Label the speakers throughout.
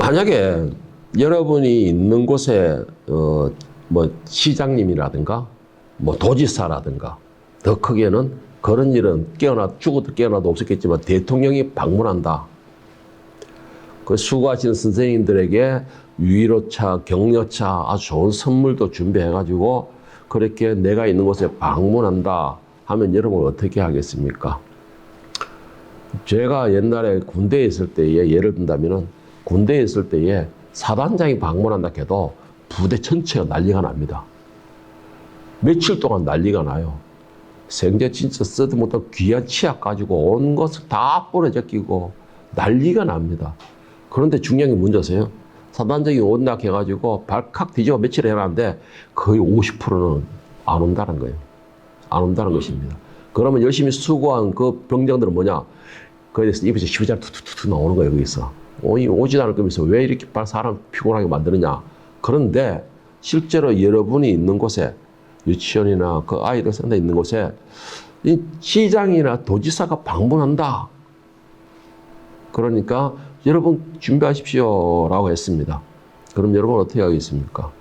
Speaker 1: 만약에 여러분이 있는 곳에 뭐 시장님이라든가 뭐 도지사라든가 더 크게는 그런 일은 죽어도 깨어나도 없었겠지만 대통령이 방문한다. 그 수고하시는 선생님들에게 위로차, 격려차, 아주 좋은 선물도 준비해가지고 그렇게 내가 있는 곳에 방문한다 하면 여러분 어떻게 하겠습니까? 제가 옛날에 군대에 있을 때에 예를 든다면은 군대에 있을 때에 사단장이 방문한다 해도 부대 전체가 난리가 납니다. 며칠 동안 난리가 나요. 생제 진짜 쓰도 못한 귀한 치약 가지고 온 것을 다 뿌려제끼고 난리가 납니다. 그런데 중요한 게 뭔지 아세요? 사단장이 온다 해가지고 발칵 뒤집어 며칠 해놨는데 거의 50%는 안 온다는 거예요. 안 온다는 것입니다. 그러면 열심히 수고한 그 병장들은 뭐냐? 거기에 대해서 입에서 시부잘 툭툭툭 나오는 거예요, 거기서. 오지 않을 거면서 왜 이렇게 사람 피곤하게 만드느냐? 그런데 실제로 여러분이 있는 곳에 유치원이나 그 아이들 센터 있는 곳에 이 시장이나 도지사가 방문한다. 그러니까 여러분 준비하십시오라고 했습니다. 그럼 여러분 어떻게 하겠습니까?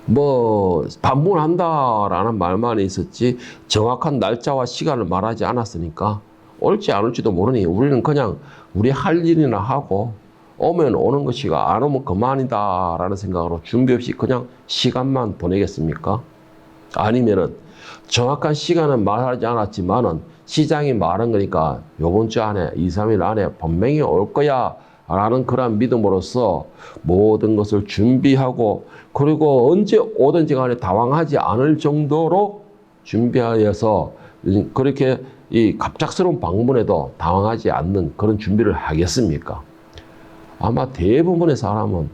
Speaker 1: 뭐 방문한다라는 말만 있었지 정확한 날짜와 시간을 말하지 않았으니까 올지 안 올지도 모르니 우리는 그냥 우리 할 일이나 하고 오면 오는 것이가 안 오면 그만이다라는 생각으로 준비 없이 그냥 시간만 보내겠습니까? 아니면은 정확한 시간은 말하지 않았지만은 시장이 말한 거니까 요번 주 안에 2, 3일 안에 분명히 올 거야 라는 그런 믿음으로써 모든 것을 준비하고 그리고 언제 오든지 간에 당황하지 않을 정도로 준비하여서 그렇게 이 갑작스러운 방문에도 당황하지 않는 그런 준비를 하겠습니까? 아마 대부분의 사람은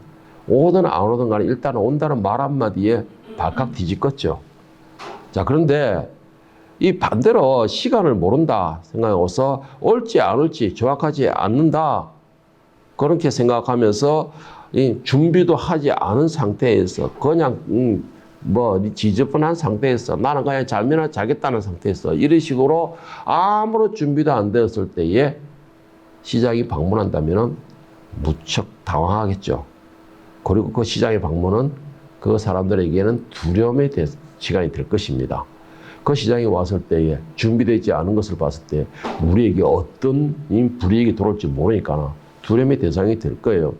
Speaker 1: 오든 안 오든 간에 일단 온다는 말 한마디에 발칵 뒤집겠죠. 자, 그런데 이 반대로 시간을 모른다 생각해서 올지 안 올지 정확하지 않는다. 그렇게 생각하면서 이 준비도 하지 않은 상태에서 그냥 뭐 지저분한 상태에서 나는 그냥 잘면 자겠다는 상태에서 이런 식으로 아무런 준비도 안 되었을 때에 시장이 방문한다면 무척 당황하겠죠. 그리고 그 시장의 방문은 그 사람들에게는 두려움의 시간이 될 것입니다. 그 시장에 왔을 때에 준비되지 않은 것을 봤을 때 우리에게 어떤 불이익이 돌아올지 모르니까 두려움의 대상이 될 거예요.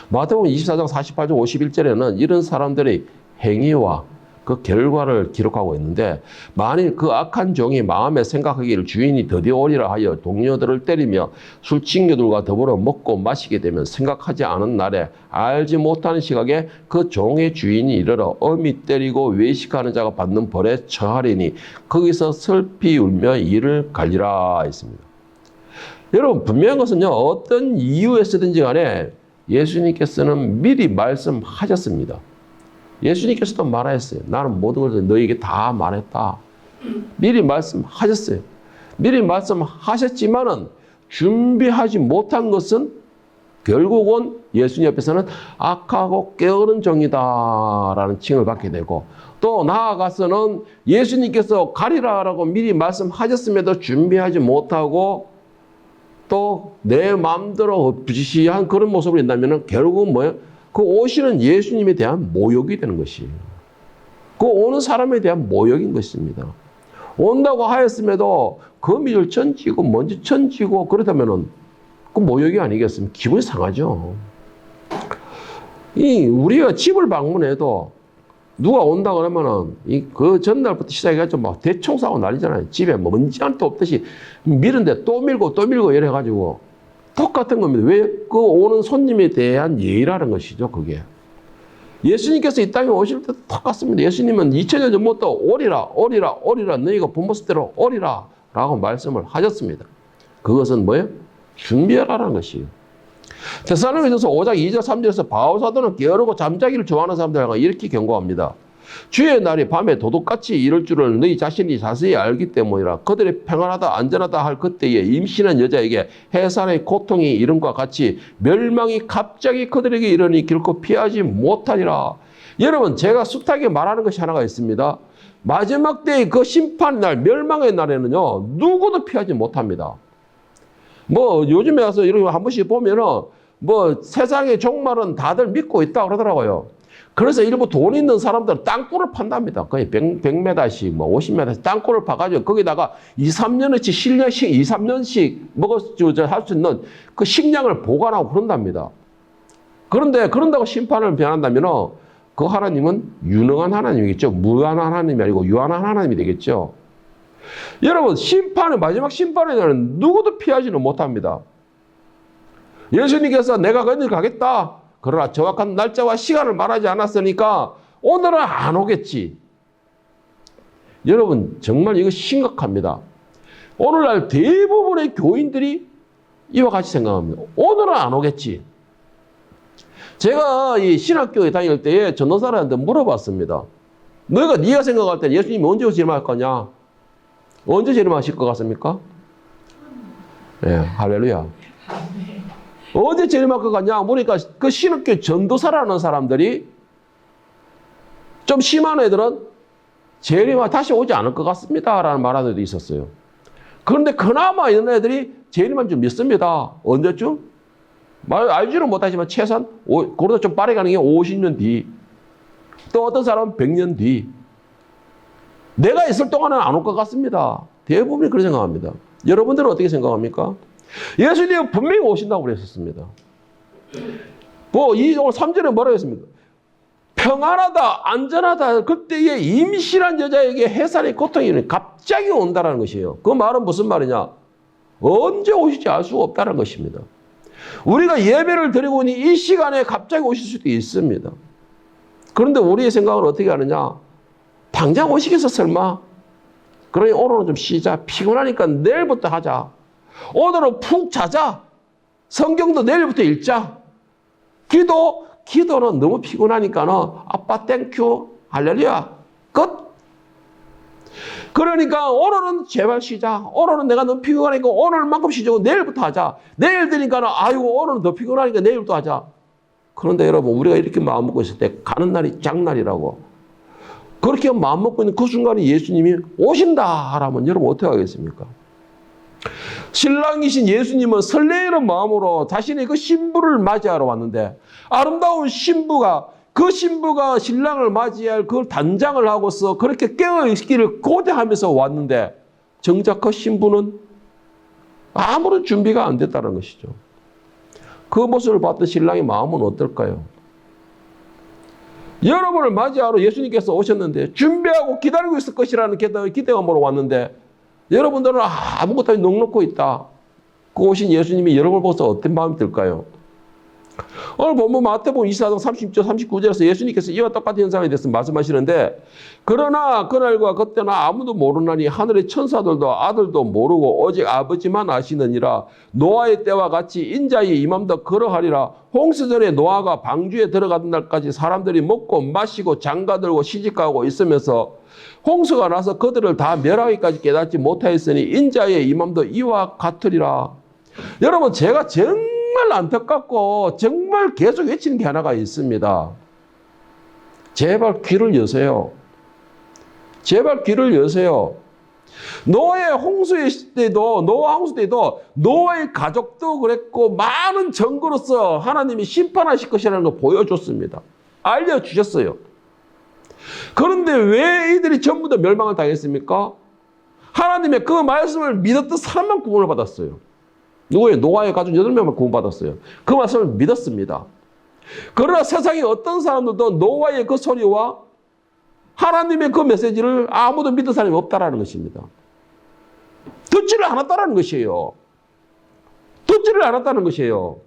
Speaker 1: 마태복음 24장 48절 51절에는 이런 사람들의 행위와 그 결과를 기록하고 있는데 만일 그 악한 종이 마음에 생각하기를 주인이 드디어 오리라 하여 동료들을 때리며 술친구들과 더불어 먹고 마시게 되면 생각하지 않은 날에 알지 못하는 시각에 그 종의 주인이 이르러 엄히 때리고 외식하는 자가 받는 벌에 처하리니 거기서 슬피 울며 이를 갈리라 했습니다. 여러분 분명한 것은요 어떤 이유에서든지 간에 예수님께서는 미리 말씀하셨습니다. 예수님께서도 말하셨어요. 나는 모든 것을 너에게 다 말했다. 미리 말씀하셨어요. 미리 말씀하셨지만은 준비하지 못한 것은 결국은 예수님 옆에서는 악하고 게으른 종이다라는 칭을 받게 되고 또 나아가서는 예수님께서 가리라라고 미리 말씀하셨음에도 준비하지 못하고 또 내 마음대로 부지시한 그런 모습을 낸다면 결국은 뭐예요? 그 오시는 예수님에 대한 모욕이 되는 것이에요. 그 오는 사람에 대한 모욕인 것입니다. 온다고 하였음에도 거미줄 천지고 먼지 천지고 그렇다면은 그 모욕이 아니겠습니까? 기분이 상하죠. 우리가 집을 방문해도 누가 온다 그러면은 그 전날부터 시작해가지고 막 대청소하고 난리잖아요. 집에 먼지 하나도 없듯이 미는데 또 밀고 또 밀고 이래가지고 똑같은 겁니다. 왜? 그 오는 손님에 대한 예의라는 것이죠, 그게. 예수님께서 이 땅에 오실 때도 똑같습니다. 예수님은 2000년 전부터 오리라, 오리라, 오리라, 너희가 부모스대로 오리라 라고 말씀을 하셨습니다. 그것은 뭐예요? 준비하라는 것이에요. 데살로니가전서 5장 2절 3절에서 바울사도는 게으르고 잠자기를 좋아하는 사람들과 이렇게 경고합니다. 주의 날이 밤에 도둑같이 이럴 줄을 너희 자신이 자세히 알기 때문이라. 그들이 평안하다 안전하다 할 그때에 임신한 여자에게 해산의 고통이 이름과 같이 멸망이 갑자기 그들에게 이르니 결코 피하지 못하리라. 여러분 제가 숱하게 말하는 것이 하나가 있습니다. 마지막 때의 그 심판의 날 멸망의 날에는요 누구도 피하지 못합니다. 뭐 요즘에 와서 이렇게 한 번씩 보면은 뭐 세상의 종말은 다들 믿고 있다 그러더라고요. 그래서 일부 돈 있는 사람들은 땅굴을 판답니다. 거의 100m씩, 뭐 50m씩 땅굴을 파가지고 거기다가 2, 3년어치 실년씩 2, 3년씩 할 수 있는 그 식량을 보관하고 그런답니다. 그런데 그런다고 심판을 변한다면 그 하나님은 유능한 하나님이겠죠. 무한한 하나님이 아니고 유한한 하나님이 되겠죠. 여러분, 마지막 심판에 대한 누구도 피하지는 못합니다. 예수님께서 내가 거기 가겠다. 그러나 정확한 날짜와 시간을 말하지 않았으니까 오늘은 안 오겠지. 여러분, 정말 이거 심각합니다. 오늘날 대부분의 교인들이 이와 같이 생각합니다. 오늘은 안 오겠지. 제가 이 신학교에 다닐 때에 전도사들한테 물어봤습니다. 네가 생각할 때 예수님이 언제 재림할 거냐? 언제 재림하실 것 같습니까? 네, 할렐루야. 언제 재림할 것 같냐? 보니까 그 신학교 전도사라는 사람들이 좀 심한 애들은 재림하 다시 오지 않을 것 같습니다. 라는 말하는 애도 있었어요. 그런데 그나마 이런 애들이 재림한 줄 믿습니다. 언제쯤? 알지는 못하지만 최소한 그보다 좀 빠르게 가는 게 50년 뒤. 또 어떤 사람은 100년 뒤. 내가 있을 동안은 안 올 것 같습니다. 대부분이 그렇게 생각합니다. 여러분들은 어떻게 생각합니까? 예수님은 분명히 오신다고 그랬었습니다. 오늘 3절에 뭐라고 했습니까? 평안하다, 안전하다. 그때에 임신한 여자에게 해산의 고통이 갑자기 온다는 것이에요. 그 말은 무슨 말이냐? 언제 오실지 알 수가 없다는 것입니다. 우리가 예배를 드리고 있는 이 시간에 갑자기 오실 수도 있습니다. 그런데 우리의 생각은 어떻게 하느냐? 당장 오시겠어 설마? 그러니 오늘은 좀 쉬자. 피곤하니까 내일부터 하자. 오늘은 푹 자자. 성경도 내일부터 읽자. 기도는 너무 피곤하니까는 아빠 땡큐 할렐루야 끝. 그러니까 오늘은 제발 쉬자. 오늘은 내가 너무 피곤하니까 오늘만큼 쉬자고 내일부터 하자. 내일 되니까는 아이고 오늘은 더 피곤하니까 내일부터 하자. 그런데 여러분, 우리가 이렇게 마음먹고 있을 때 가는 날이 장날이라고. 그렇게 마음먹고 있는 그 순간에 예수님이 오신다 하라면 여러분 어떻게 하겠습니까? 신랑이신 예수님은 설레이는 마음으로 자신의 그 신부를 맞이하러 왔는데, 아름다운 신부가 신랑을 맞이할 그 단장을 하고서 그렇게 깨어있기를 고대하면서 왔는데, 정작 그 신부는 아무런 준비가 안 됐다는 것이죠. 그 모습을 봤던 신랑의 마음은 어떨까요? 여러분을 맞이하러 예수님께서 오셨는데 준비하고 기다리고 있을 것이라는 기대감으로 왔는데, 여러분들은 아무것도 넉넉고 있다. 그 오신 예수님이 여러분을 보고서 어떤 마음이 들까요? 오늘 본문 마태복음 24장 30절 39절에서 예수님께서 이와 똑같은 현상에 대해서 말씀하시는데, 그러나 그날과 그때는 아무도 모르나니 하늘의 천사들도 아들도 모르고 오직 아버지만 아시느니라. 노아의 때와 같이 인자의 임함도 그러하리라. 홍수전에 노아가 방주에 들어가던 날까지 사람들이 먹고 마시고 장가들고 시집가고 있으면서 홍수가 나서 그들을 다 멸하기까지 깨닫지 못하였으니 인자의 임함도 이와 같으리라. 여러분, 제가 정말 안타깝고 정말 계속 외치는 게 하나가 있습니다. 제발 귀를 여세요. 제발 귀를 여세요. 노아 홍수 때도 노아의 가족도 그랬고 많은 증거로서 하나님이 심판하실 것이라는 걸 보여줬습니다. 알려주셨어요. 그런데 왜 이들이 전부 다 멸망을 당했습니까? 하나님의 그 말씀을 믿었던 사람만 구원을 받았어요. 누구예요? 노아의 가족 8명만 구원받았어요. 그 말씀을 믿었습니다. 그러나 세상에 어떤 사람들도 노아의 그 소리와 하나님의 그 메시지를 아무도 믿은 사람이 없다라는 것입니다. 듣지를 않았다라는 것이에요. 듣지를 않았다는 것이에요.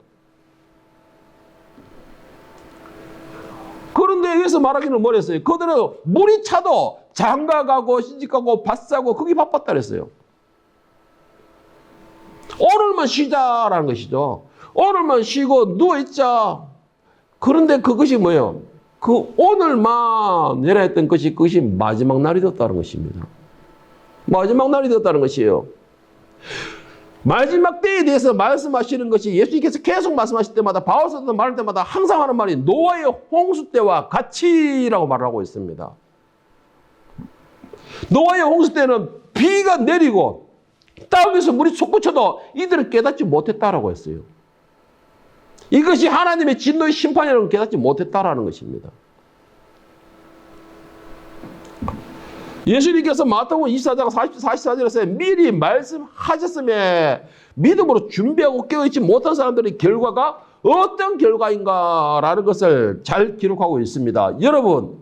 Speaker 1: 그런데 여기서 말하기는 뭐랬어요? 그들은 물이 차도 장가가고 시집가고 밭 사고 거기 바빴다 그랬어요. 오늘만 쉬자라는 것이죠. 오늘만 쉬고 누워있자. 그런데 그것이 뭐예요? 그 오늘만 내려했던 그것이 마지막 날이 되었다는 것입니다. 마지막 날이 되었다는 것이에요. 마지막 때에 대해서 말씀하시는 것이 예수님께서 계속 말씀하실 때마다 바울서도 말할 때마다 항상 하는 말이 노아의 홍수 때와 같이라고 말하고 있습니다. 노아의 홍수 때는 비가 내리고 땅에서 물이 솟구쳐도 이들은 깨닫지 못했다라고 했어요. 이것이 하나님의 진노의 심판이라는 걸 깨닫지 못했다라는 것입니다. 예수님께서 마태복음 24장 44절에서 미리 말씀하셨음에 믿음으로 준비하고 깨어있지 못한 사람들의 결과가 어떤 결과인가라는 것을 잘 기록하고 있습니다. 여러분,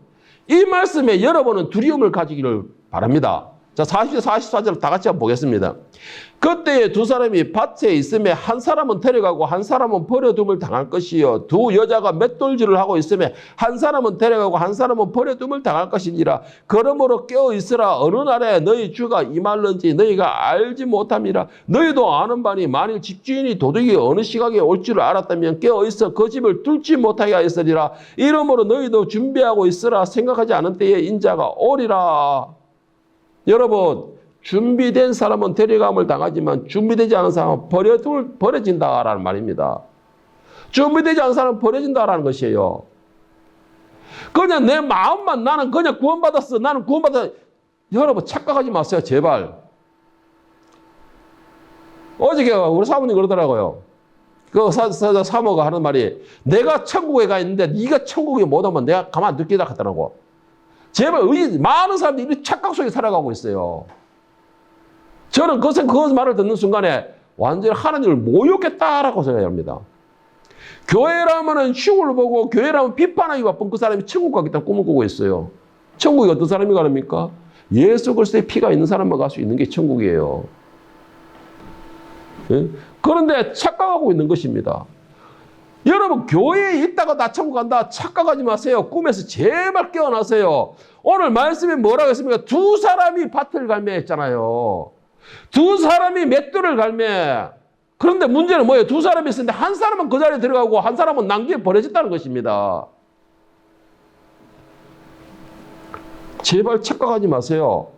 Speaker 1: 이 말씀에 여러분은 두려움을 가지기를 바랍니다. 자, 40절, 44절 다 같이 한번 보겠습니다. 그때 두 사람이 밭에 있음에 한 사람은 데려가고 한 사람은 버려둠을 당할 것이요. 두 여자가 맷돌질을 하고 있음에 한 사람은 데려가고 한 사람은 버려둠을 당할 것이니라. 그러므로 깨어있으라. 어느 날에 너희 주가 임할는지 너희가 알지 못함이라. 너희도 아는 바니 만일 집주인이 도둑이 어느 시각에 올 줄 알았다면 깨어있어 그 집을 뚫지 못하게 하였으리라. 이러므로 너희도 준비하고 있으라. 생각하지 않은 때에 인자가 오리라. 여러분, 준비된 사람은 데려감을 당하지만 준비되지 않은 사람은 버려진다라는 말입니다. 준비되지 않은 사람은 버려진다라는 것이에요. 그냥 내 마음만 나는 그냥 구원받았어. 나는 구원받았어. 여러분, 착각하지 마세요. 제발. 어저께 우리 사모님 그러더라고요. 그 사모가 하는 말이 내가 천국에 가 있는데 네가 천국에 못 오면 내가 가만 눕기다 하더라고. 제발 많은 사람들이 이런 착각 속에 살아가고 있어요. 저는 그 말을 듣는 순간에 완전히 하나님을 모욕했다라고 생각합니다. 교회라면 시골을 보고 교회라면 비판하기 바쁜 그 사람이 천국 가겠다는 꿈을 꾸고 있어요. 천국이 어떤 사람이 가랍니까? 예수 그리스도의 피가 있는 사람만 갈 수 있는 게 천국이에요. 예? 그런데 착각하고 있는 것입니다. 여러분, 교회에 있다가 나 천국 간다 착각하지 마세요. 꿈에서 제발 깨어나세요. 오늘 말씀에 뭐라고 했습니까? 두 사람이 밭을 갈매했잖아요. 두 사람이 맷돌을 갈매. 그런데 문제는 뭐예요? 두 사람이 있었는데 한 사람은 그 자리에 들어가고 한 사람은 낭비에 버려졌다는 것입니다. 제발 착각하지 마세요.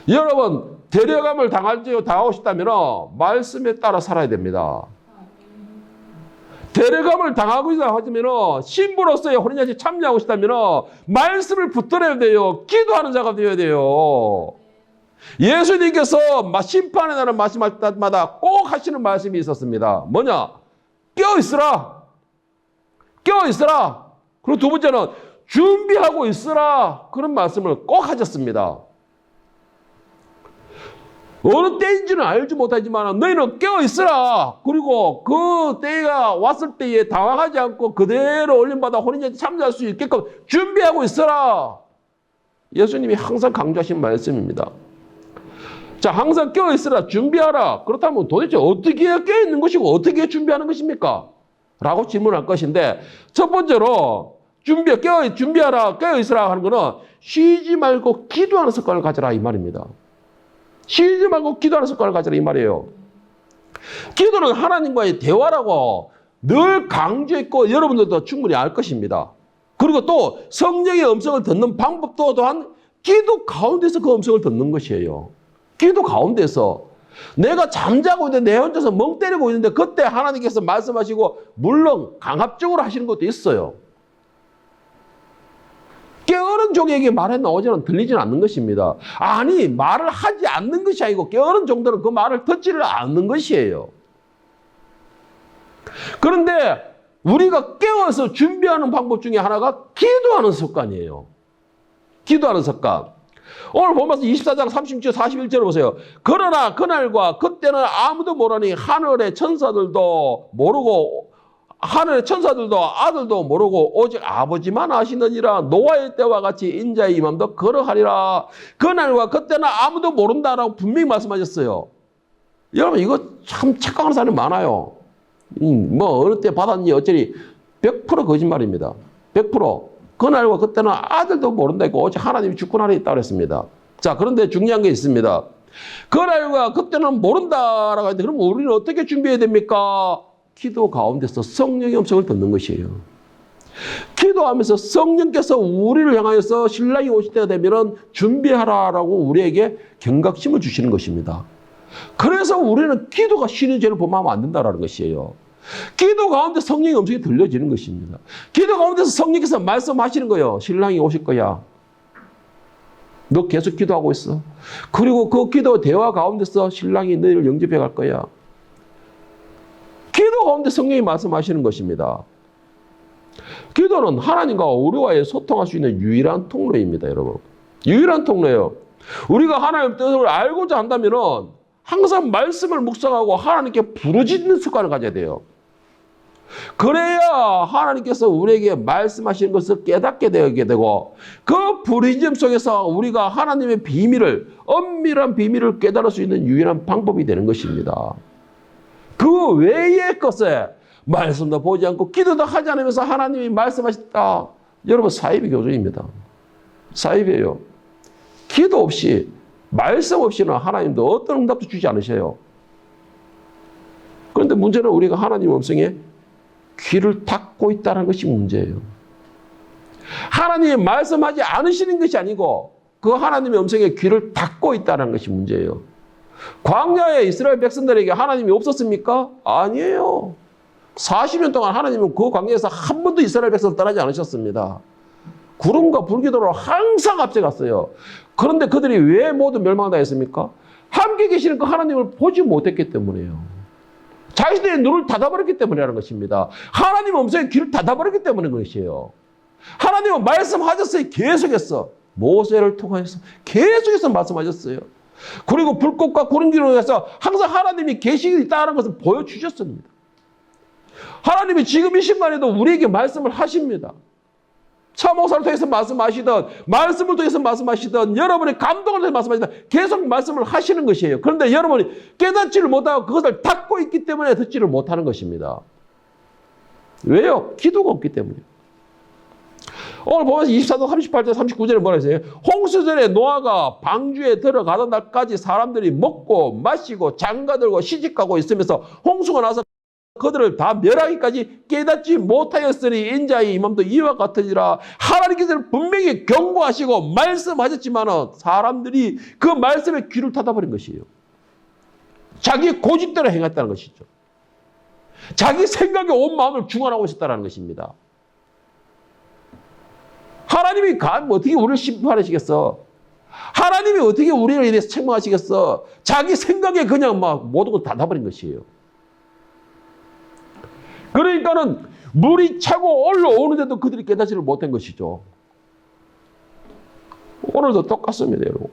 Speaker 1: 여러분, 데려감을 당하고 싶다면 말씀에 따라 살아야 됩니다. 데려감을 당하고 있다 하면 신부로서의 혼인잔치에 참여하고 싶다면 말씀을 붙들어야 돼요. 기도하는 자가 되어야 돼요. 예수님께서 심판의 날을 말씀할 때마다 꼭 하시는 말씀이 있었습니다. 뭐냐? 깨어있으라. 깨어있으라. 그리고 두 번째는 준비하고 있으라. 그런 말씀을 꼭 하셨습니다. 어느 때인지는 알지 못하지만 너희는 깨어있으라. 그리고 그 때가 왔을 때에 당황하지 않고 그대로 올림받아 혼인잔치에 참여할 수 있게끔 준비하고 있으라. 예수님이 항상 강조하신 말씀입니다. 자, 항상 깨어있으라. 준비하라. 그렇다면 도대체 어떻게 깨어있는 것이고 어떻게 준비하는 것입니까? 라고 질문할 것인데 첫 번째로 준비하라. 깨어있으라 하는 거는 쉬지 말고 기도하는 습관을 가져라 이 말입니다. 쉬지 말고 기도하는 습관을 가져라 이 말이에요. 기도는 하나님과의 대화라고 늘 강조했고 여러분들도 충분히 알 것입니다. 그리고 또 성령의 음성을 듣는 방법도 또한 기도 가운데서 그 음성을 듣는 것이에요. 기도 가운데서 내가 잠자고 있는데 내 혼자서 멍 때리고 있는데 그때 하나님께서 말씀하시고 물론 강압적으로 하시는 것도 있어요. 깨어른 종에게 말해 나오지는 들리지는 않는 것입니다. 아니, 말을 하지 않는 것이 아니고 깨어른 종들은 그 말을 듣지를 않는 것이에요. 그런데 우리가 깨어서 준비하는 방법 중에 하나가 기도하는 습관이에요. 기도하는 습관. 오늘 보면서 24장 30절 41절을 보세요. 그러나 그날과 그때는 아무도 모르니 하늘의 천사들도 아들도 모르고 오직 아버지만 아시느니라. 노아의 때와 같이 인자의 임함도 그러하리라. 그날과 그때는 아무도 모른다라고 분명히 말씀하셨어요. 여러분, 이거 참 착각하는 사람이 많아요. 뭐 어느 때 받았니 어쩌니 100% 거짓말입니다. 100%. 그날과 그때는 아들도 모른다 했고 오직 하나님이 주권 아래 있다고 했습니다. 자, 그런데 중요한 게 있습니다. 그날과 그때는 모른다라고 했는데 그럼 우리는 어떻게 준비해야 됩니까? 기도 가운데서 성령의 음성을 듣는 것이에요. 기도하면서 성령께서 우리를 향하여서 신랑이 오실 때가 되면 준비하라라고 우리에게 경각심을 주시는 것입니다. 그래서 우리는 기도가 쉬는 죄를 범하면 안 된다는 것이에요. 기도 가운데 성령의 음성이 들려지는 것입니다. 기도 가운데서 성령께서 말씀하시는 거예요. 신랑이 오실 거야. 너 계속 기도하고 있어. 그리고 그 기도 대화 가운데서 신랑이 너희를 영접해 갈 거야. 기도 가운데 성령이 말씀하시는 것입니다. 기도는 하나님과 우리와의 소통할 수 있는 유일한 통로입니다, 여러분. 유일한 통로예요. 우리가 하나님의 뜻을 알고자 한다면 항상 말씀을 묵상하고 하나님께 부르짖는 습관을 가져야 돼요. 그래야 하나님께서 우리에게 말씀하시는 것을 깨닫게 되게 되고 그 부르짖음 속에서 우리가 하나님의 비밀을, 엄밀한 비밀을 깨달을 수 있는 유일한 방법이 되는 것입니다. 그 외의 것에 말씀도 보지 않고 기도도 하지 않으면서 하나님이 말씀하셨다. 여러분, 사이비 교주입니다. 사이비예요. 기도 없이, 말씀 없이는 하나님도 어떤 응답도 주지 않으셔요. 그런데 문제는 우리가 하나님 음성에 귀를 닫고 있다는 것이 문제예요. 하나님이 말씀하지 않으시는 것이 아니고 그 하나님의 음성에 귀를 닫고 있다는 것이 문제예요. 광야에 이스라엘 백성들에게 하나님이 없었습니까? 아니에요. 40년 동안 하나님은 그 광야에서 한 번도 이스라엘 백성을 떠나지 않으셨습니다. 구름과 불기둥으로 항상 앞서갔어요. 그런데 그들이 왜 모두 멸망한다 했습니까? 함께 계시는 그 하나님을 보지 못했기 때문이에요. 자신들의 눈을 닫아버렸기 때문이라는 것입니다. 하나님 음성에 귀를 닫아버렸기 때문인 것이에요. 하나님은 말씀하셨어요. 계속해서. 모세를 통해서 계속해서 말씀하셨어요. 그리고 불꽃과 구름 기둥에서 항상 하나님이 계시고 있다는 것을 보여주셨습니다. 하나님이 지금 이 순간에도 우리에게 말씀을 하십니다. 차목사를 통해서 말씀하시던, 말씀을 통해서 말씀하시던, 여러분의 감동을 통해서 말씀하시던 계속 말씀을 하시는 것이에요. 그런데 여러분이 깨닫지를 못하고 그것을 닫고 있기 때문에 듣지를 못하는 것입니다. 왜요? 기도가 없기 때문이에요. 오늘 보면서 24장 38절 39절에 뭐라 했어요? 홍수전에 노아가 방주에 들어가던 날까지 사람들이 먹고 마시고 장가들고 시집가고 있으면서 홍수가 나서 그들을 다 멸하기까지 깨닫지 못하였으니 인자의 임함도 이와 같으니라. 하나님께서는 분명히 경고하시고 말씀하셨지만 사람들이 그 말씀에 귀를 닫아버린 것이에요. 자기 고집대로 행했다는 것이죠. 자기 생각에 온 마음을 중환하고 있었다는 것입니다. 하나님이 어떻게 우리를 심판하시겠어? 하나님이 어떻게 우리를 인해서 책망하시겠어? 자기 생각에 그냥 막 모든 걸 닫아버린 것이에요. 그러니까는 물이 차고 올라오는데도 그들이 깨닫지를 못한 것이죠. 오늘도 똑같습니다, 여러분.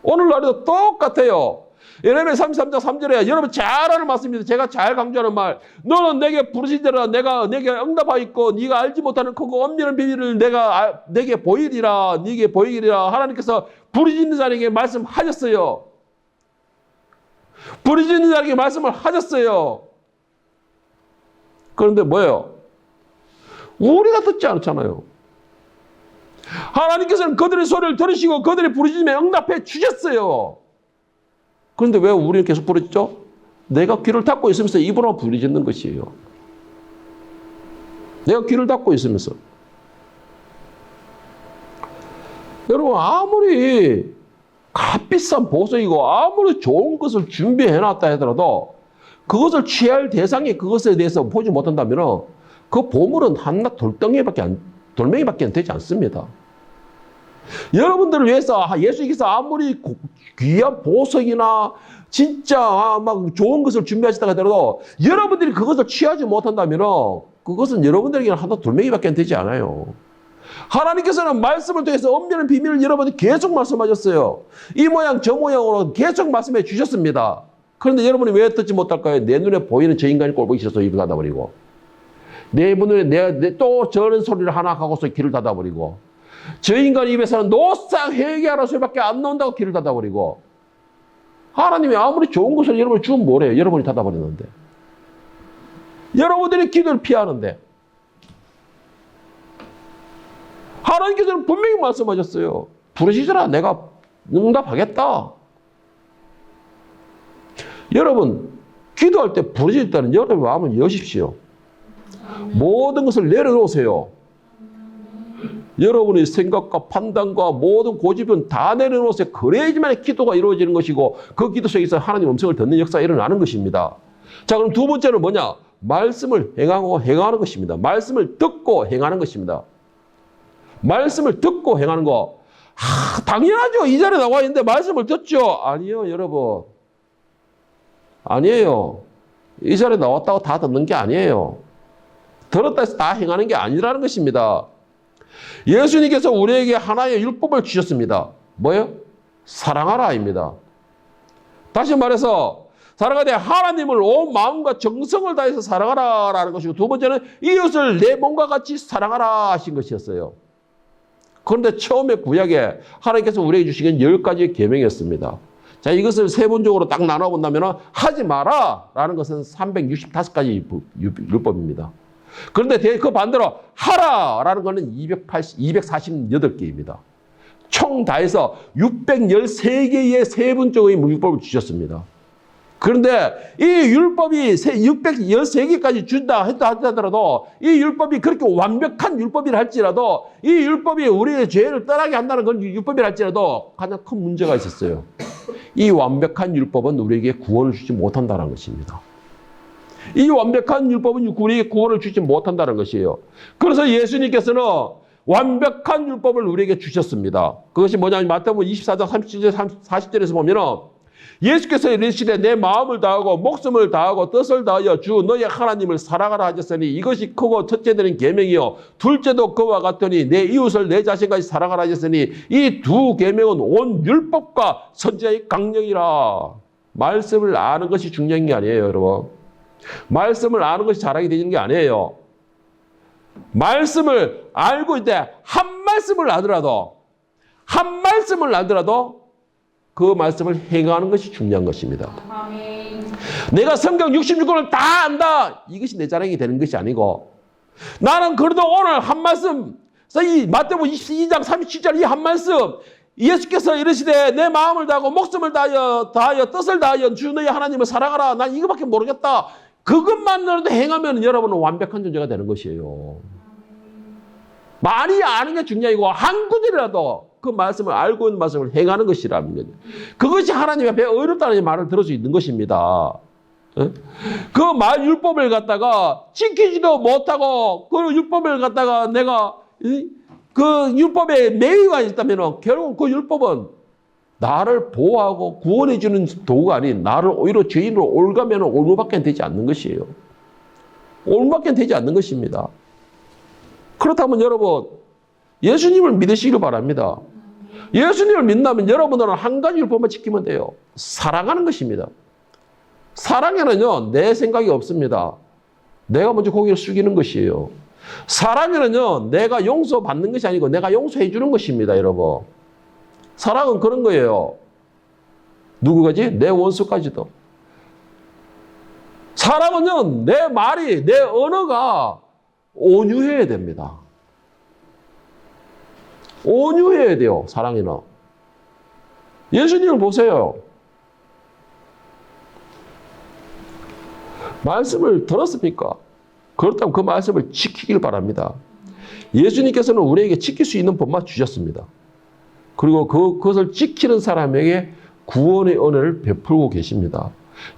Speaker 1: 오늘날도 똑같아요. 예레미야 33장 3절에 여러분 잘 아는 말씀입니다. 제가 잘 강조하는 말. 너는 내게 부르시더라. 내가 내게 응답하였고 네가 알지 못하는 크고 엄밀한 비밀을 내가 내게 보이리라. 네게 보이리라. 하나님께서 부르짖는 자에게 말씀하셨어요. 부르짖는 자에게 말씀을 하셨어요. 그런데 뭐예요? 우리가 듣지 않잖아요. 하나님께서는 그들의 소리를 들으시고 그들의 부르짖음에 응답해 주셨어요. 그런데 왜 우리는 계속 부르짖죠? 내가 귀를 닫고 있으면서 입으로 부르짖는 것이에요. 내가 귀를 닫고 있으면서. 여러분, 아무리 값비싼 보석이고 아무리 좋은 것을 준비해놨다 하더라도 그것을 취할 대상이 그것에 대해서 보지 못한다면 그 보물은 한낱 돌멩이밖에 되지 않습니다. 여러분들을 위해서 예수님께서 아무리 귀한 보석이나 진짜 막 좋은 것을 준비하셨다 하더라도 여러분들이 그것을 취하지 못한다면 그것은 여러분들에게는 한낱 돌멩이밖에 되지 않아요. 하나님께서는 말씀을 통해서 엄밀한 비밀을 여러분이 계속 말씀하셨어요. 이 모양 저 모양으로 계속 말씀해 주셨습니다. 그런데 여러분이 왜 듣지 못할까요? 내 눈에 보이는 저 인간이 꼴보기 싫어서 입을 닫아버리고 내 눈에 또 저런 소리를 하나 하고서 귀를 닫아버리고 저 인간 입에서는 노상 회개하라 소리밖에 안 나온다고 귀를 닫아버리고 하나님이 아무리 좋은 것을 여러분이 주면 뭐래요? 여러분이 닫아버리는데 여러분들이 기도를 피하는데 하나님께서는 분명히 말씀하셨어요. 부르시더라. 내가 응답하겠다. 여러분, 기도할 때 부르실 때는 여러분 마음을 여십시오. 모든 것을 내려놓으세요. 여러분의 생각과 판단과 모든 고집은 다 내려놓으세요. 그래야지만 기도가 이루어지는 것이고 그 기도 속에서 하나님 음성을 듣는 역사가 일어나는 것입니다. 자, 그럼 두 번째는 뭐냐? 말씀을 행하는 것입니다. 말씀을 듣고 행하는 것입니다. 말씀을 듣고 행하는 거. 당연하죠. 이 자리에 나와 있는데 말씀을 듣죠. 아니요, 여러분. 아니에요. 이 자리에 나왔다고 다 듣는 게 아니에요. 들었다 해서 다 행하는 게 아니라는 것입니다. 예수님께서 우리에게 하나의 율법을 주셨습니다. 뭐예요? 사랑하라입니다. 다시 말해서 사랑하되 하나님을 온 마음과 정성을 다해서 사랑하라라는 것이고, 두 번째는 이웃을 내 몸과 같이 사랑하라 하신 것이었어요. 그런데 처음에 구약에 하나님께서 우리에게 주신 10가지의 계명이었습니다. 자, 이것을 세분적으로 딱 나눠본다면 하지 마라라는 것은 365가지 율법입니다. 그런데 그 반대로 하라라는 것은 248개입니다. 총 다 해서 613개의 세분적의 율법을 주셨습니다. 그런데 이 율법이 613개까지 준다 하더라도 이 율법이 그렇게 완벽한 율법이라 할지라도 이 율법이 우리의 죄를 떠나게 한다는 건 율법이라 할지라도 가장 큰 문제가 있었어요. 이 완벽한 율법은 우리에게 구원을 주지 못한다는 것입니다. 이 완벽한 율법은 우리에게 구원을 주지 못한다는 것이에요. 그래서 예수님께서는 완벽한 율법을 우리에게 주셨습니다. 그것이 뭐냐면 마태복음 24장 37절 40절에서 보면은 예수께서 이르시되 내 마음을 다하고 목숨을 다하고 뜻을 다하여 주 너의 하나님을 사랑하라 하셨으니 이것이 크고 첫째 되는 계명이요 둘째도 그와 같으니 내 이웃을 내 자신까지 사랑하라 하셨으니 이 두 계명은 온 율법과 선지자의 강령이라. 말씀을 아는 것이 중요한 게 아니에요, 여러분. 말씀을 아는 것이 자랑이 되는 게 아니에요. 말씀을 알고 있는데 한 말씀을 알더라도 그 말씀을 행하는 것이 중요한 것입니다. 아멘. 내가 성경 66권을 다 안다. 이것이 내 자랑이 되는 것이 아니고 나는 그래도 오늘 한 말씀, 이 마태복음 22장 37절 이 한 말씀 예수께서 이르시되 내 마음을 다하고 목숨을 다하여 뜻을 다하여 주 너의 하나님을 사랑하라. 난 이거밖에 모르겠다. 그것만으로도 행하면 여러분은 완벽한 존재가 되는 것이에요. 많이 아는 게 중요하고 한 구절이라도 그 말씀을 알고 있는 말씀을 행하는 것이라는 거죠. 그것이 하나님 앞에 어렵다는 말을 들을 수 있는 것입니다. 그 말 율법을 갖다가 지키지도 못하고 그 율법을 갖다가 내가 그 율법에 매의가 있다면 결국 그 율법은 나를 보호하고 구원해 주는 도구가 아닌 나를 오히려 죄인으로 올가면 올무밖에 되지 않는 것이에요. 올무밖에 되지 않는 것입니다. 그렇다면 여러분 예수님을 믿으시길 바랍니다. 예수님을 믿는다면 여러분들은 한 가지 율법만 지키면 돼요. 사랑하는 것입니다. 사랑에는요 내 생각이 없습니다. 내가 먼저 고개를 숙이는 것이에요. 사랑에는요 내가 용서받는 것이 아니고 내가 용서해 주는 것입니다. 여러분 사랑은 그런 거예요. 누구까지? 내 원수까지도. 사랑은요 내 말이 내 언어가 온유해야 됩니다. 온유해야 돼요. 사랑에는. 예수님을 보세요. 말씀을 들었습니까? 그렇다면 그 말씀을 지키길 바랍니다. 예수님께서는 우리에게 지킬 수 있는 법만 주셨습니다. 그리고 그것을 지키는 사람에게 구원의 은혜를 베풀고 계십니다.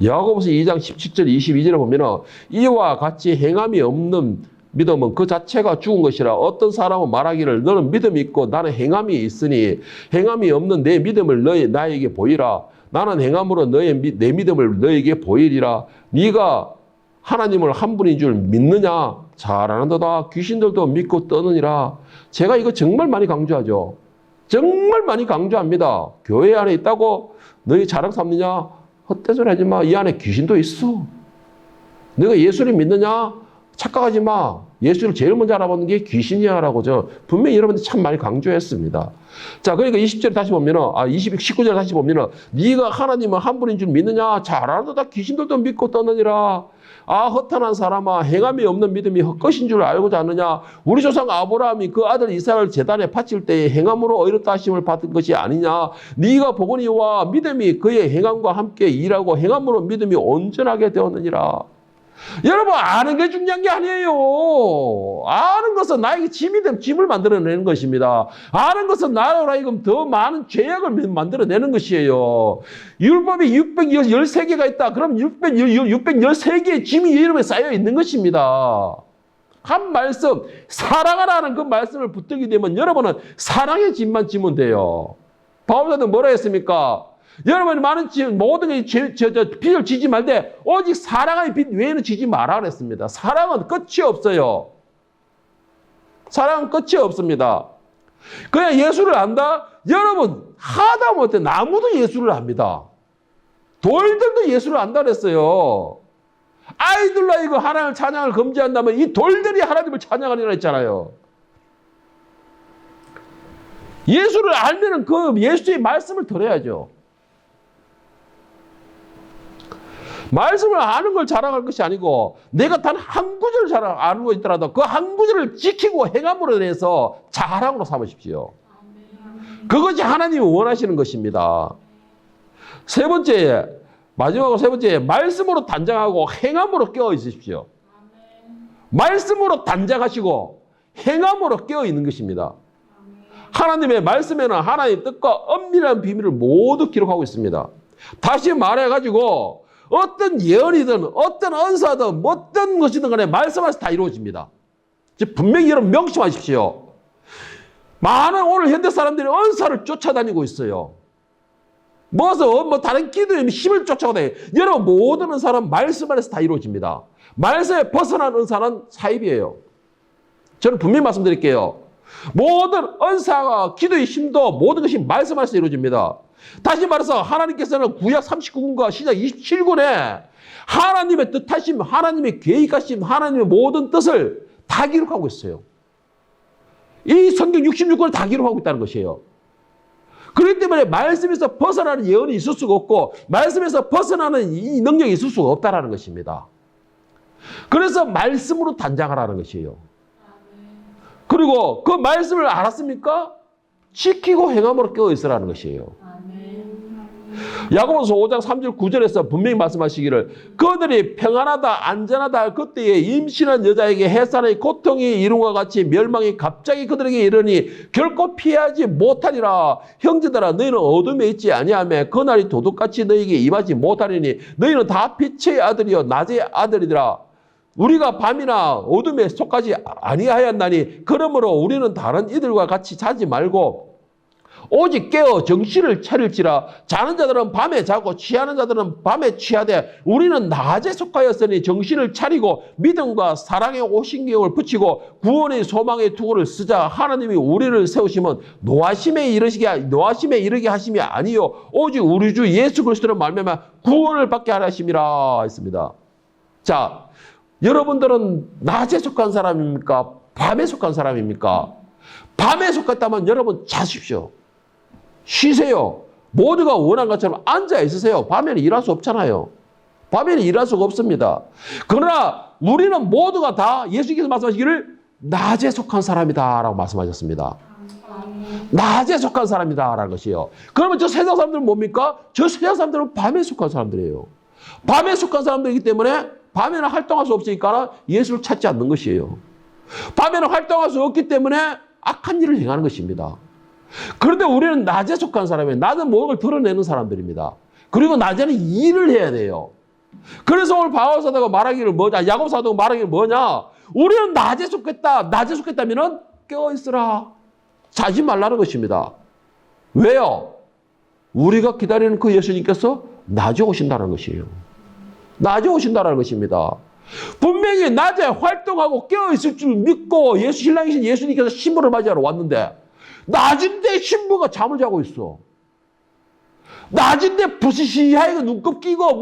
Speaker 1: 야고보서 2장 17절 22절에 보면 이와 같이 행함이 없는 믿음은 그 자체가 죽은 것이라 어떤 사람은 말하기를 너는 믿음이 있고 나는 행함이 있으니 행함이 없는 내 믿음을 나에게 보이라. 나는 행함으로 내 믿음을 너에게 보이리라. 네가 하나님을 한 분인 줄 믿느냐? 잘하는도다. 귀신들도 믿고 떠느니라. 제가 이거 정말 많이 강조하죠. 정말 많이 강조합니다. 교회 안에 있다고 너희 자랑 삼느냐? 헛되소리 하지 마. 이 안에 귀신도 있어. 너가 예수를 믿느냐? 착각하지 마. 예수를 제일 먼저 알아보는 게 귀신이야라고 저 분명히 여러분들 참 많이 강조했습니다. 자, 그러니까 20절에 다시 보면은 19절에 다시 보면은 네가 하나님은 한 분인 줄 믿느냐? 잘하는도다. 귀신들도 믿고 떠느니라. 허탄한 사람아, 행함이 없는 믿음이 헛것인 줄 알고자 하느냐? 우리 조상 아브라함이 그 아들 이삭을 제단에 바칠 때에 행함으로 의롭다 하심을 받은 것이 아니냐? 네가 보거니와 믿음이 그의 행함과 함께 일하고 행함으로 믿음이 온전하게 되었느니라. 여러분 아는 게 중요한 게 아니에요. 아는 것은 나에게 짐을 만들어내는 것입니다. 아는 것은 나로 하여금 더 많은 죄악을 만들어내는 것이에요. 율법이 613개가 있다. 그럼 613개의 짐이 이름에 쌓여 있는 것입니다. 한 말씀, 사랑하라는 그 말씀을 붙들게 되면 여러분은 사랑의 짐만 지면 돼요. 바울사도 뭐라 했습니까? 여러분이 많은 모든 게 빚을 지지 말되 오직 사랑의 빚 외에는 지지 마라 그랬습니다. 사랑은 끝이 없어요. 사랑은 끝이 없습니다. 그냥 예수를 안다? 여러분 하다못해 나무도 예수를 압니다. 돌들도 예수를 안다 그랬어요. 아이들로 이거 하나님을 찬양을 금지한다면 이 돌들이 하나님을 찬양하리라 했잖아요. 예수를 알면은 그 예수의 말씀을 들어야죠. 말씀을 아는 걸 자랑할 것이 아니고 내가 단 한 구절을 아는 있더라도 그 한 구절을 지키고 행함으로 인해서 자랑으로 삼으십시오. 그것이 하나님이 원하시는 것입니다. 세 번째, 마지막으로 세 번째, 말씀으로 단장하고 행함으로 깨어 있으십시오. 말씀으로 단장하시고 행함으로 깨어 있는 것입니다. 하나님의 말씀에는 하나님의 뜻과 엄밀한 비밀을 모두 기록하고 있습니다. 다시 말해가지고 어떤 예언이든 어떤 언사든 어떤 것이든 간에 말씀 안에서 다 이루어집니다. 분명히 여러분 명심하십시오. 많은 오늘 현대 사람들이 언사를 쫓아다니고 있어요. 뭐 다른 기도에 힘을 쫓아다녀요. 여러분 모든 언사는 말씀 안에서 다 이루어집니다. 말씀에 벗어난 언사는 사입이에요. 저는 분명히 말씀드릴게요. 모든 언사와 기도의 힘도 모든 것이 말씀 안에서 이루어집니다. 다시 말해서 하나님께서는 구약 39군과 시작 27군에 하나님의 뜻하심, 하나님의 계획하심, 하나님의 모든 뜻을 다 기록하고 있어요. 이 성경 66권을 다 기록하고 있다는 것이에요. 그렇기 때문에 말씀에서 벗어나는 예언이 있을 수가 없고 말씀에서 벗어나는 이 능력이 있을 수가 없다는 것입니다. 그래서 말씀으로 단장하라는 것이에요. 그리고 그 말씀을 알았습니까? 지키고 행함으로 깨어 있으라는 것이에요. 야고보서 5장 3절 9절에서 분명히 말씀하시기를 그들이 평안하다 안전하다 그때에 임신한 여자에게 해산의 고통이 이룬과 같이 멸망이 갑자기 그들에게 이르니 결코 피하지 못하리라. 형제들아 너희는 어둠에 있지 아니하며 그날이 도둑같이 너희에게 임하지 못하리니 너희는 다 빛의 아들이요 낮의 아들이더라. 우리가 밤이나 어둠에 속하지 아니하였나니 그러므로 우리는 다른 이들과 같이 자지 말고 오직 깨어 정신을 차릴지라. 자는 자들은 밤에 자고 취하는 자들은 밤에 취하되 우리는 낮에 속하였으니 정신을 차리고 믿음과 사랑의 오신경을 붙이고 구원의 소망의 투구를 쓰자. 하나님이 우리를 세우시면 노하심에 이르게 하심이 아니요 오직 우리 주 예수 그리스도를 말미암아 구원을 받게 하려 하심이라 했습니다. 자, 여러분들은 낮에 속한 사람입니까? 밤에 속한 사람입니까? 밤에 속했다면 여러분 자십시오. 쉬세요. 모두가 원한 것처럼 앉아 있으세요. 밤에는 일할 수 없잖아요. 밤에는 일할 수가 없습니다. 그러나 우리는 모두가 다 예수께서 말씀하시기를 낮에 속한 사람이다 라고 말씀하셨습니다. 낮에 속한 사람이다 라는 것이에요. 그러면 저 세상 사람들은 뭡니까? 저 세상 사람들은 밤에 속한 사람들이에요. 밤에 속한 사람들이기 때문에 밤에는 활동할 수 없으니까 예수를 찾지 않는 것이에요. 밤에는 활동할 수 없기 때문에 악한 일을 행하는 것입니다. 그런데 우리는 낮에 속한 사람이에요. 낮은 모든 걸 드러내는 사람들입니다. 그리고 낮에는 일을 해야 돼요. 그래서 오늘 바울 사도가 말하기를 뭐냐? 야고보 사도가 말하기를 뭐냐? 우리는 낮에 속했다. 낮에 속했다면은 깨어있으라. 자지 말라는 것입니다. 왜요? 우리가 기다리는 그 예수님께서 낮에 오신다는 것이에요. 낮에 오신다는 것입니다. 분명히 낮에 활동하고 깨어있을 줄 믿고 신랑이신 예수님께서 신부를 맞이하러 왔는데 낮인데 신부가 잠을 자고 있어. 낮인데 부시시하게 눈곱 끼고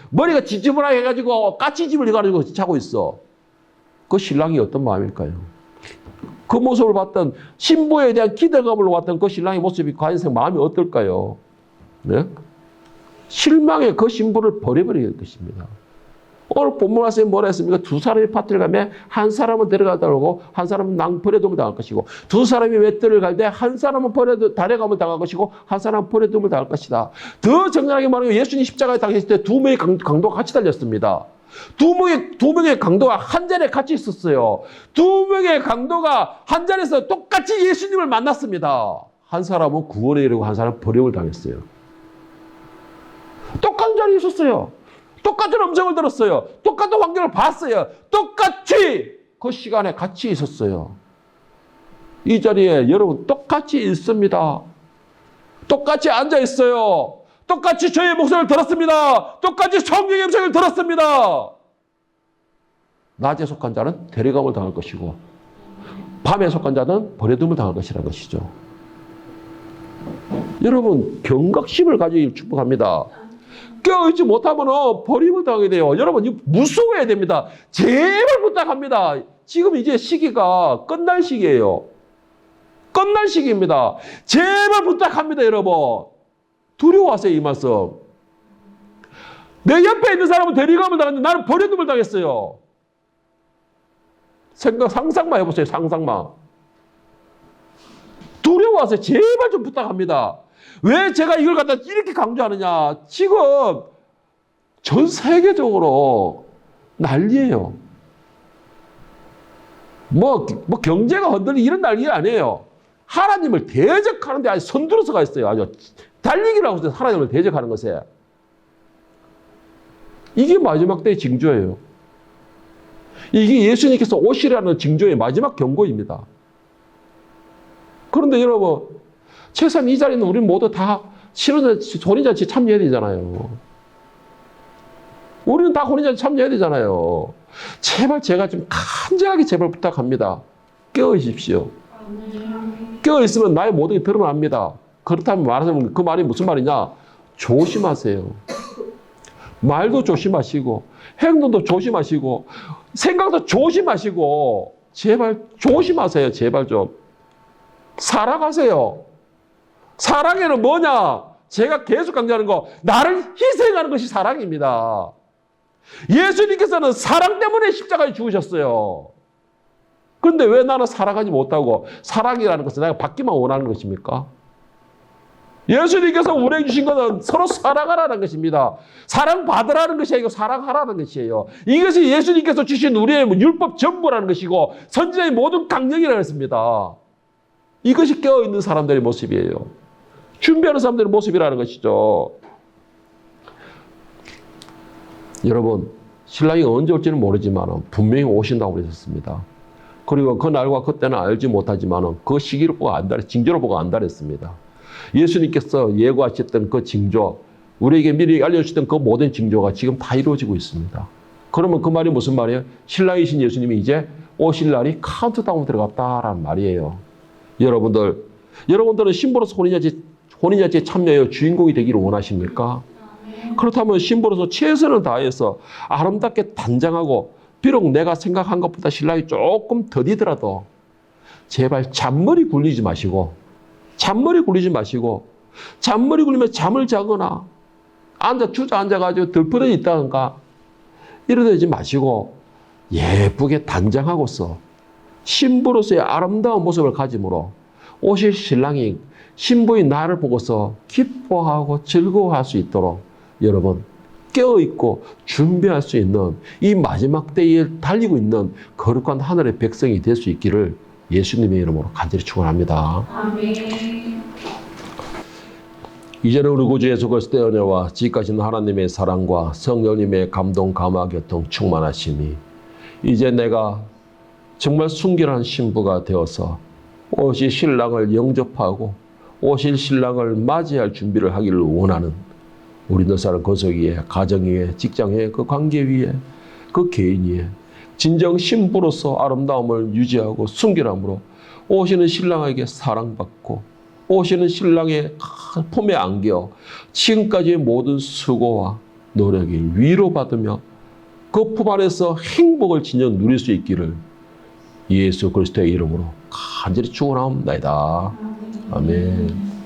Speaker 1: 머리가 지저분하게 해가지고 까치집을 해가지고 자고 있어. 그 신랑이 어떤 마음일까요? 그 모습을 봤던 신부에 대한 기대감을 봤던 그 신랑의 모습이 과연 마음이 어떨까요? 네? 실망해 그 신부를 버려버릴 것입니다. 오늘 본문 말씀에 뭐라 했습니까? 두 사람이 밭을 가면 한 사람은 데려가다 오고 한 사람은 버려둠을 당할 것이고 두 사람이 외뜰을 갈 때 한 사람은 데려감을 당할 것이고 한 사람은 버려둠을 당할 것이다. 더 정확하게 말하면 예수님 십자가에 당했을 때 두 명의 강도가 같이 달렸습니다. 두 명의 강도가 한 자리에 같이 있었어요. 두 명의 강도가 한 자리에서 똑같이 예수님을 만났습니다. 한 사람은 구원에 이르고 한 사람은 버림을 당했어요. 똑같은 자리에 있었어요. 똑같은 음성을 들었어요. 똑같은 환경을 봤어요. 똑같이 그 시간에 같이 있었어요. 이 자리에 여러분 똑같이 있습니다. 똑같이 앉아 있어요. 똑같이 저의 목소리를 들었습니다. 똑같이 성령의 음성을 들었습니다. 낮에 속한 자는 대리감을 당할 것이고 밤에 속한 자는 버려둠을 당할 것이라는 것이죠. 여러분, 경각심을 가지길 축복합니다. 깨어있지 못하면 버림을 당하게 돼요. 여러분, 무서워야 됩니다. 제발 부탁합니다. 지금 이제 시기가 끝날 시기예요. 끝날 시기입니다. 제발 부탁합니다, 여러분. 두려워하세요, 이 말씀. 내 옆에 있는 사람은 대리감을 당했는데 나는 버려둠을 당했어요. 상상만 해보세요, 상상만. 두려워하세요. 제발 좀 부탁합니다. 왜 제가 이걸 갖다 이렇게 강조하느냐. 지금 전 세계적으로 난리예요. 뭐 경제가 흔들리는 이런 난리 아니에요. 하나님을 대적하는데 아주 선두로서가 있어요. 아주 달리기라고 해서 하나님을 대적하는 것에. 이게 마지막 때의 징조예요. 이게 예수님께서 오시라는 징조의 마지막 경고입니다. 그런데 여러분, 최소한 이 자리는 우리 모두 다 혼인잔치 참여해야 되잖아요. 우리는 다 혼인잔치 참여해야 되잖아요. 제발 제가 좀 간절하게 제발 부탁합니다. 깨어있십시오. 깨어있으면 나의 모든 게 드러납니다. 그렇다면 말하자면 그 말이 무슨 말이냐? 조심하세요. 말도 조심하시고 행동도 조심하시고 생각도 조심하시고 제발 조심하세요. 제발 좀. 사랑하세요. 사랑에는 뭐냐? 제가 계속 강조하는 거, 나를 희생하는 것이 사랑입니다. 예수님께서는 사랑 때문에 십자가에 죽으셨어요. 그런데 왜 나는 사랑하지 못하고 사랑이라는 것은 내가 받기만 원하는 것입니까? 예수님께서 우리에게 주신 것은 서로 사랑하라는 것입니다. 사랑받으라는 것이 아니고 사랑하라는 것이에요. 이것이 예수님께서 주신 우리의 율법 전부라는 것이고 선지자의 모든 강령이라고 했습니다. 이것이 깨어있는 사람들의 모습이에요. 준비하는 사람들의 모습이라는 것이죠. 여러분, 신랑이 언제 올지는 모르지만 분명히 오신다고 그러셨습니다. 그리고 그 날과 그때는 알지 못하지만 그 시기를 보고 징조를 보고 안다랬습니다. 예수님께서 예고하셨던 그 징조, 우리에게 미리 알려주셨던 그 모든 징조가 지금 다 이루어지고 있습니다. 그러면 그 말이 무슨 말이에요? 신랑이신 예수님이 이제 오실 날이 카운트다운 들어갔다라는 말이에요. 여러분들은 신부로서 혼인잔치에 참여하여 주인공이 되기를 원하십니까? 그렇다면 신부로서 최선을 다해서 아름답게 단장하고 비록 내가 생각한 것보다 신랑이 조금 더디더라도 제발 잔머리 굴리지 마시고 잔머리 굴리면 잠을 자거나 주저앉아가지고 덜퍼져 있다든가 이러지 마시고 예쁘게 단장하고서 신부로서의 아름다운 모습을 가짐으로 오실 신랑이 신부의 나를 보고서 기뻐하고 즐거워할 수 있도록 여러분 깨어있고 준비할 수 있는 이 마지막 때에 달리고 있는 거룩한 하늘의 백성이 될 수 있기를 예수님의 이름으로 간절히 축원합니다.
Speaker 2: 아멘.
Speaker 1: 이제는 우리 구주 예수 그리스도의 은혜와 지금까지는 하나님의 사랑과 성령님의 감동, 감화, 교통, 충만하심이 이제 내가 정말 순결한 신부가 되어서 오실 신랑을 영접하고 오실 신랑을 맞이할 준비를 하기를 원하는 우리 몇 사람 거석 위에, 가정 위에, 직장 위에, 그 관계 위에, 그 개인 위에 진정 신부로서 아름다움을 유지하고 순결함으로 오시는 신랑에게 사랑받고 오시는 신랑의 품에 안겨 지금까지의 모든 수고와 노력이 위로받으며 그 품 안에서 행복을 진정 누릴 수 있기를 예수 그리스도의 이름으로 간절히 축원하옵나이다. 아멘.